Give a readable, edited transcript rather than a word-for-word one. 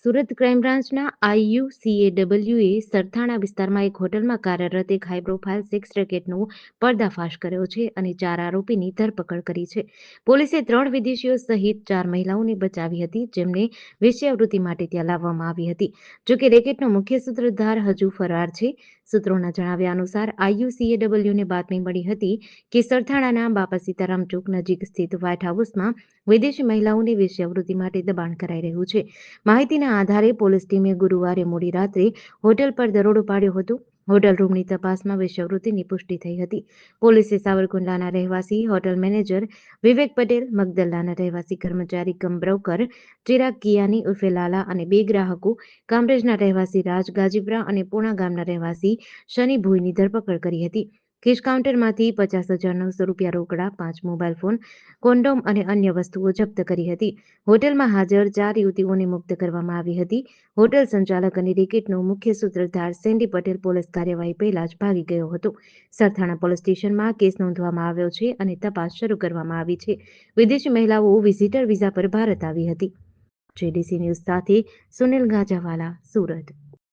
Surat crime બ્રાન્ચના IUCAWએ સરથાણા વિસ્તારમાં એક હોટલમાં કાર્યરત એક હાઈ પ્રોફાઇલ સેક્સ રેકેટનો પર્દાફાશ કર્યો છે અને 4 આરોપીની ધરપકડ કરી છે. પોલીસે 3 વિદેશીઓ સહિત 4 મહિલાઓને બચાવી હતી, જેમને વેશ્યાવૃત્તિ માટે ત્યાં લાવવામાં આવી હતી. જોકે રેકેટનો મુખ્ય સૂત્રધાર હજુ ફરાર છે. સૂત્રોના જણાવ્યા અનુસાર IUCAWને બાતમી મળી હતી કે સરથાણાના બાપા સીતારામ ચોક નજીક સ્થિત વ્હાઇટ હાઉસમાં વિદેશી મહિલાઓને વેશ્યાવૃત્તિ માટે દબાણ કરાઈ રહ્યું છે. માહિતીના આધારે પોલીસ ટીમે ગુરુવારે મોડી રાત્રે હોટેલ પર દરોડો પાડ્યો હતો. હોટેલ રૂમની તપાસમાં વેશ્યાવૃત્તિની પુષ્ટિ થઈ હતી. પોલીસે સાવરકુંડલાના રહેવાસી હોટેલ મેનેજર વિવેક પટેલ, મગદલ્લાના રહેવાસી કર્મચારી કમ બ્રોકર ચિરાગ કિયાની ઉર્ફે લાલા અને 2 ગ્રાહકો, કામરેજના રહેવાસી રાજ ગાજીપરા અને પૂણા ગામના રહેવાસી શનિ ભુઈની ધરપકડ કરી હતી. કેશ કાઉન્ટરમાંથી 50,900 રૂપિયા રોકડા, 5 મોબાઈલ ફોન, કોન્ડોમ અને અન્ય વસ્તુઓ જપ્ત કરી હતી. હોટેલમાં હાજર 4 યુવતીઓને મુક્ત કરવામાં આવી હતી. હોટેલ સંચાલક અને રેકેટનો મુખ્ય સૂત્રધાર સેન્ડી પટેલ પોલીસ કાર્યવાહી પહેલા જ ભાગી ગયો હતો. સરથાણા પોલીસ સ્ટેશનમાં કેસ નોંધવામાં આવ્યો છે અને તપાસ શરૂ કરવામાં આવી છે. વિદેશી મહિલાઓ વિઝિટર વિઝા પર ભારત આવી હતી. JDC ન્યૂઝ સાથે સુનિલ ગાજાવાલા, સુરત.